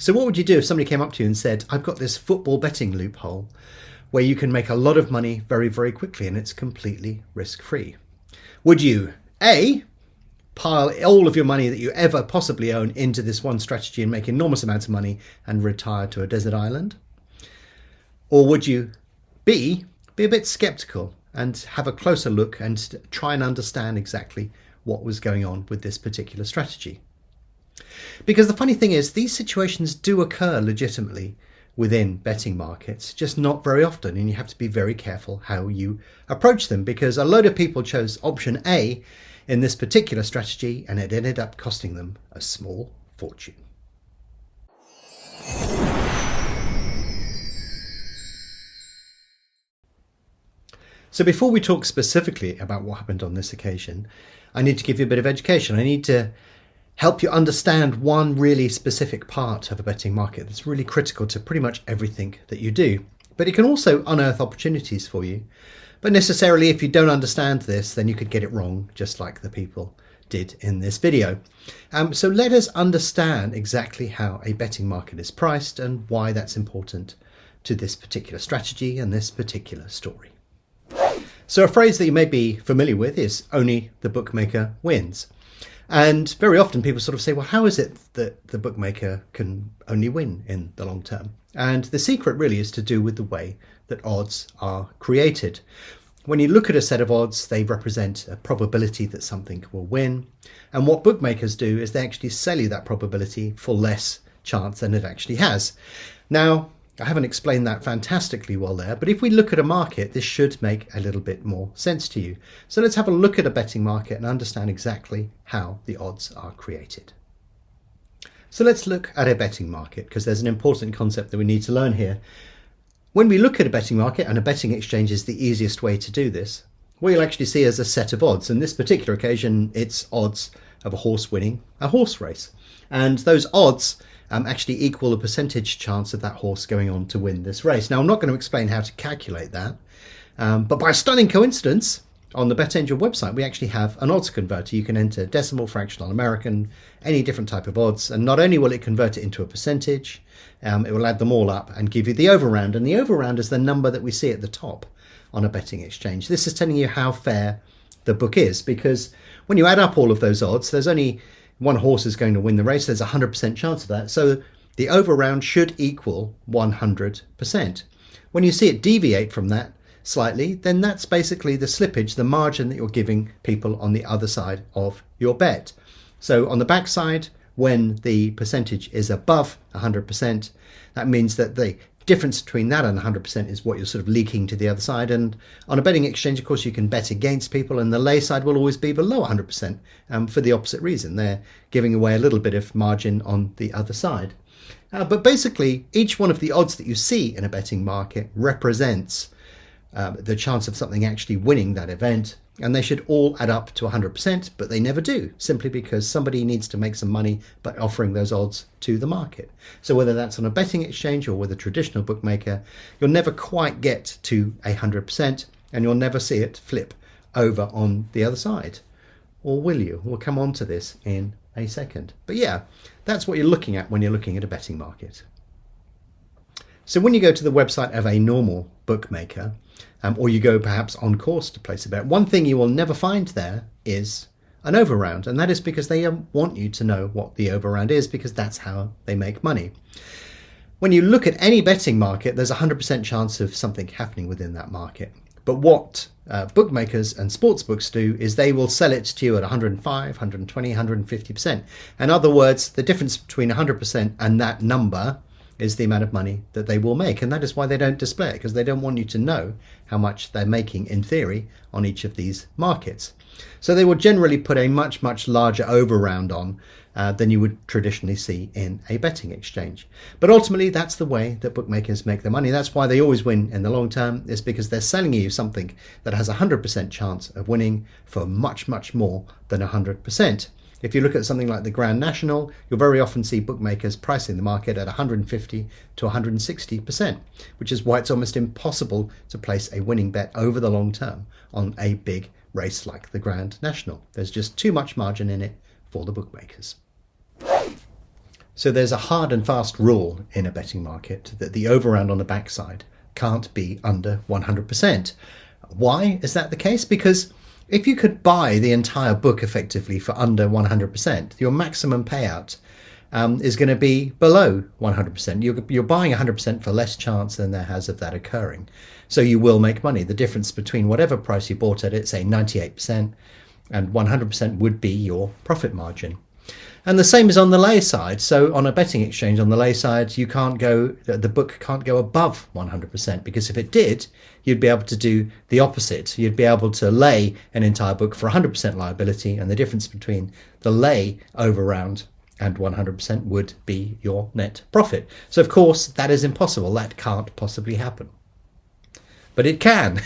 So what would you do if somebody came up to you and said, I've got this football betting loophole where you can make a lot of money very, very quickly and it's completely risk-free? Would you, A, pile all of your money that you ever possibly own into this one strategy and make enormous amounts of money and retire to a desert island? Or would you, B, be a bit skeptical and have a closer look and try and understand exactly what was going on with this particular strategy? Because the funny thing is, these situations do occur legitimately within betting markets, just not very often, and you have to be very careful how you approach them, because a load of people chose option A in this particular strategy and it ended up costing them a small fortune. So before we talk specifically about what happened on this occasion, I need to give you a bit of education. I need to help you understand one really specific part of a betting market that's really critical to pretty much everything that you do. But it can also unearth opportunities for you. But necessarily, if you don't understand this, then you could get it wrong, just like the people did in this video. So let us understand exactly how a betting market is priced and why that's important to this particular strategy and this particular story. So a phrase that you may be familiar with is only the bookmaker wins. And very often people sort of say, well, how is it that the bookmaker can only win in the long term? And the secret really is to do with the way that odds are created. When you look at a set of odds, they represent a probability that something will win. And what bookmakers do is they actually sell you that probability for less chance than it actually has. Now, I haven't explained that fantastically well there, but if we look at a market, this should make a little bit more sense to you. So let's have a look at a betting market and understand exactly how the odds are created. So let's look at a betting market, because there's an important concept that we need to learn here. When we look at a betting market, and a betting exchange is the easiest way to do this, what you'll actually see is a set of odds. In this particular occasion, it's odds of a horse winning a horse race. And those odds actually equal the percentage chance of that horse going on to win this race. Now, I'm not going to explain how to calculate that, but by a stunning coincidence, on the BetAngel website, we actually have an odds converter. You can enter decimal, fractional, American, any different type of odds, and not only will it convert it into a percentage, it will add them all up and give you the overround. And the overround is the number that we see at the top on a betting exchange. This is telling you how fair the book is, because when you add up all of those odds, there's only one horse is going to win the race. There's a 100% chance of that. So the overround should equal 100%. When you see it deviate from that slightly, then that's basically the slippage, the margin that you're giving people on the other side of your bet. So on the back side, when the percentage is above 100%, that means that the difference between that and 100% is what you're sort of leaking to the other side. And on a betting exchange, of course, you can bet against people, and the lay side will always be below 100% for the opposite reason. They're giving away a little bit of margin on the other side. But basically, each one of the odds that you see in a betting market represents the chance of something actually winning that event, and they should all add up to 100%, but they never do, simply because somebody needs to make some money by offering those odds to the market. So whether that's on a betting exchange or with a traditional bookmaker, you'll never quite get to 100%, and you'll never see it flip over on the other side. Or will you? We'll come on to this in a second. But yeah, that's what you're looking at when you're looking at a betting market. So when you go to the website of a normal bookmaker, or you go perhaps on course to place a bet, one thing you will never find there is an overround, and that is because they want you to know what the overround is, because that's how they make money. When you look at any betting market, there's a 100% chance of something happening within that market. But what bookmakers and sportsbooks do is they will sell it to you at 105, 120, 150%. In other words, the difference between 100% and that number is the amount of money that they will make. And that is why they don't display it, because they don't want you to know how much they're making in theory on each of these markets. So they will generally put a much, much larger overround on than you would traditionally see in a betting exchange. But ultimately, that's the way that bookmakers make their money. That's why they always win in the long term, is because they're selling you something that has a 100% chance of winning for much, much more than 100%. If you look at something like the Grand National, you'll very often see bookmakers pricing the market at 150 to 160%, which is why it's almost impossible to place a winning bet over the long term on a big race like the Grand National. There's just too much margin in it for the bookmakers. So there's a hard and fast rule in a betting market that the overround on the backside can't be under 100%. Why is that the case? Because if you could buy the entire book effectively for under 100%, your maximum payout is going to be below 100%. You're buying 100% for less chance than there has of that occurring. So you will make money. The difference between whatever price you bought at it, say 98%, and 100% would be your profit margin. And the same is on the lay side. So on a betting exchange on the lay side, the book can't go above 100%, because if it did, you'd be able to do the opposite. You'd be able to lay an entire book for 100% liability, and the difference between the lay overround and 100% would be your net profit. So of course, that is impossible. That can't possibly happen. But it can.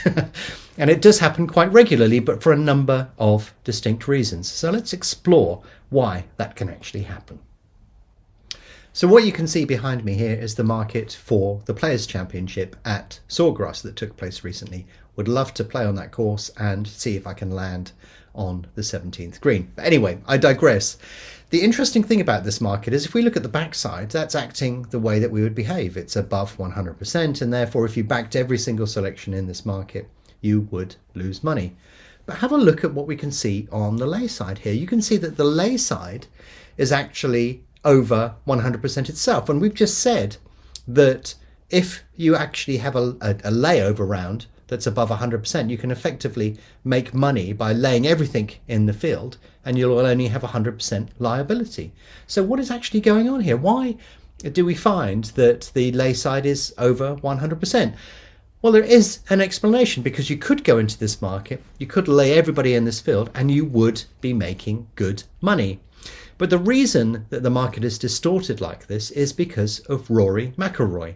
And it does happen quite regularly, but for a number of distinct reasons. So let's explore why that can actually happen. So what you can see behind me here is the market for the Players' Championship at Sawgrass that took place recently. Would love to play on that course and see if I can land on the 17th green. But anyway, I digress. The interesting thing about this market is if we look at the backside, that's acting the way that we would behave. It's above 100%, and therefore if you backed every single selection in this market, you would lose money. But have a look at what we can see on the lay side here. You can see that the lay side is actually over 100% itself. And we've just said that if you actually have a layover round that's above 100%, you can effectively make money by laying everything in the field, and you'll only have 100% liability. So what is actually going on here? Why do we find that the lay side is over 100%? Well, there is an explanation, because you could go into this market, you could lay everybody in this field, and you would be making good money. But the reason that the market is distorted like this is because of Rory McIlroy.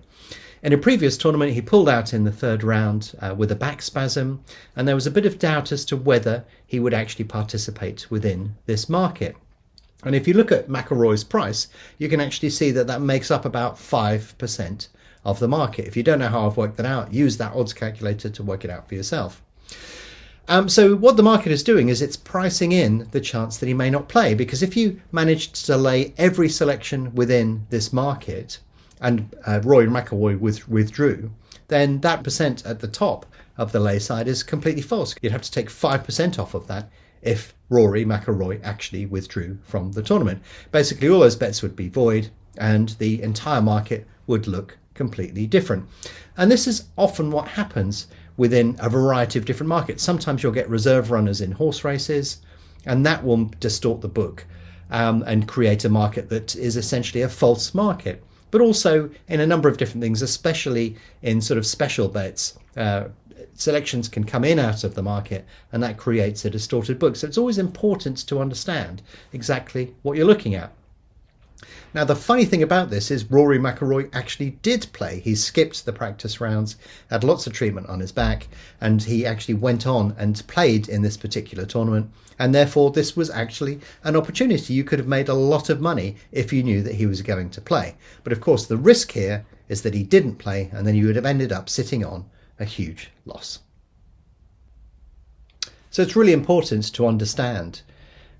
In a previous tournament, he pulled out in the third round with a back spasm, and there was a bit of doubt as to whether he would actually participate within this market. And if you look at McIlroy's price, you can actually see that that makes up about 5% of the market. If you don't know how I've worked that out, use that odds calculator to work it out for yourself. So what the market is doing is it's pricing in the chance that he may not play, because if you managed to lay every selection within this market and Rory McIlroy withdrew, then that percent at the top of the lay side is completely false. You'd have to take 5% off of that if Rory McIlroy actually withdrew from the tournament. Basically, all those bets would be void, and the entire market would look completely different. And this is often what happens within a variety of different markets. Sometimes you'll get reserve runners in horse races, and that will distort the book and create a market that is essentially a false market. But also in a number of different things, especially in sort of special bets, selections can come in out of the market, and that creates a distorted book. So it's always important to understand exactly what you're looking at. Now, the funny thing about this is Rory McIlroy actually did play. He skipped the practice rounds, had lots of treatment on his back, and he actually went on and played in this particular tournament. And therefore, this was actually an opportunity. You could have made a lot of money if you knew that he was going to play. But of course, the risk here is that he didn't play, and then you would have ended up sitting on a huge loss. So it's really important to understand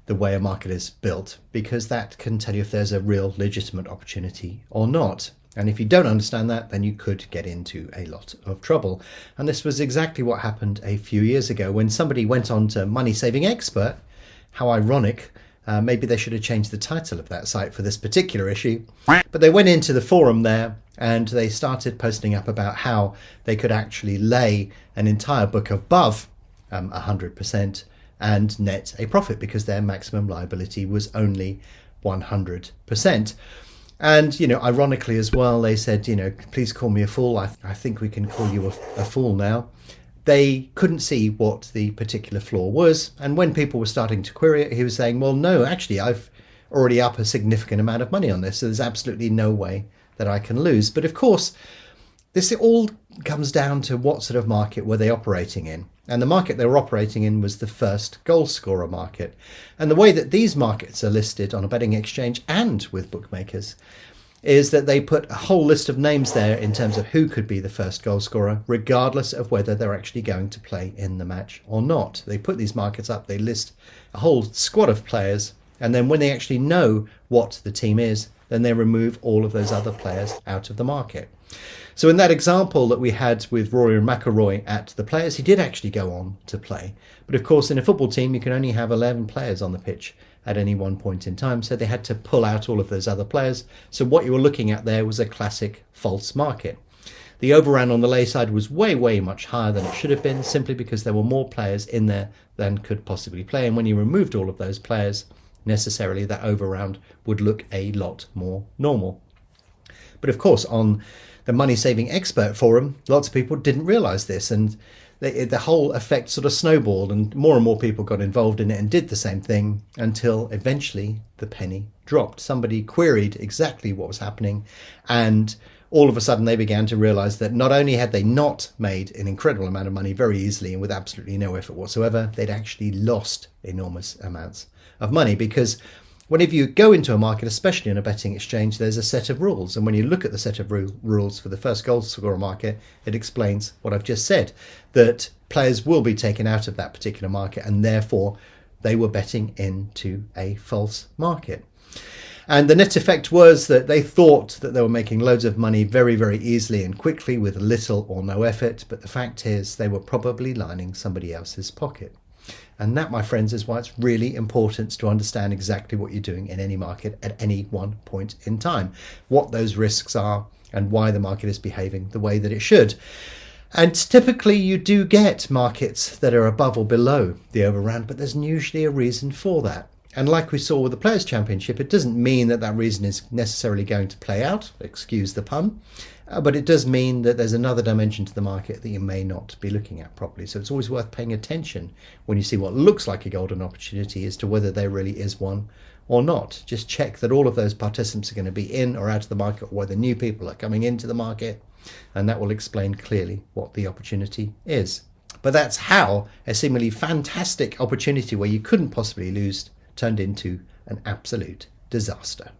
the way a market is built, because that can tell you if there's a real legitimate opportunity or not. And if you don't understand that, then you could get into a lot of trouble. And this was exactly what happened a few years ago when somebody went on to Money Saving Expert. How ironic. Maybe they should have changed the title of that site for this particular issue. But they went into the forum there and they started posting up about how they could actually lay an entire book above 100% and net a profit, because their maximum liability was only 100%. And, ironically as well, they said, please call me a fool. I think we can call you a fool now. They couldn't see what the particular flaw was. And when people were starting to query it, he was saying, well, no, actually, I've already up a significant amount of money on this. So there's absolutely no way that I can lose. But of course, this all comes down to what sort of market were they operating in. And the market they were operating in was the first goal scorer market. And the way that these markets are listed on a betting exchange and with bookmakers is that they put a whole list of names there in terms of who could be the first goal scorer, regardless of whether they're actually going to play in the match or not. They put these markets up, they list a whole squad of players, and then when they actually know what the team is, then they remove all of those other players out of the market. So in that example that we had with Rory McIlroy at the Players, he did actually go on to play. But of course, in a football team, you can only have 11 players on the pitch at any one point in time. So they had to pull out all of those other players. So what you were looking at there was a classic false market. The overround on the lay side was way, way much higher than it should have been, simply because there were more players in there than could possibly play. And when you removed all of those players, necessarily that overround would look a lot more normal. But of course, on the Money Saving Expert forum, lots of people didn't realize this, and the whole effect sort of snowballed, and more people got involved in it and did the same thing until eventually the penny dropped. Somebody queried exactly what was happening, and all of a sudden they began to realize that not only had they not made an incredible amount of money very easily and with absolutely no effort whatsoever, they'd actually lost enormous amounts of money. Because whenever you go into a market, especially in a betting exchange, there's a set of rules. And when you look at the set of rules for the first goal scorer market, it explains what I've just said, that players will be taken out of that particular market, and therefore they were betting into a false market. And the net effect was that they thought that they were making loads of money very, very easily and quickly with little or no effort. But the fact is they were probably lining somebody else's pocket. And that, my friends, is why it's really important to understand exactly what you're doing in any market at any one point in time, what those risks are and why the market is behaving the way that it should. And typically you do get markets that are above or below the overround, but there's usually a reason for that. And like we saw with the Players' Championship, it doesn't mean that that reason is necessarily going to play out, excuse the pun, but it does mean that there's another dimension to the market that you may not be looking at properly. So it's always worth paying attention when you see what looks like a golden opportunity as to whether there really is one or not. Just check that all of those participants are going to be in or out of the market, or whether new people are coming into the market, and that will explain clearly what the opportunity is. But that's how a seemingly fantastic opportunity where you couldn't possibly lose turned into an absolute disaster.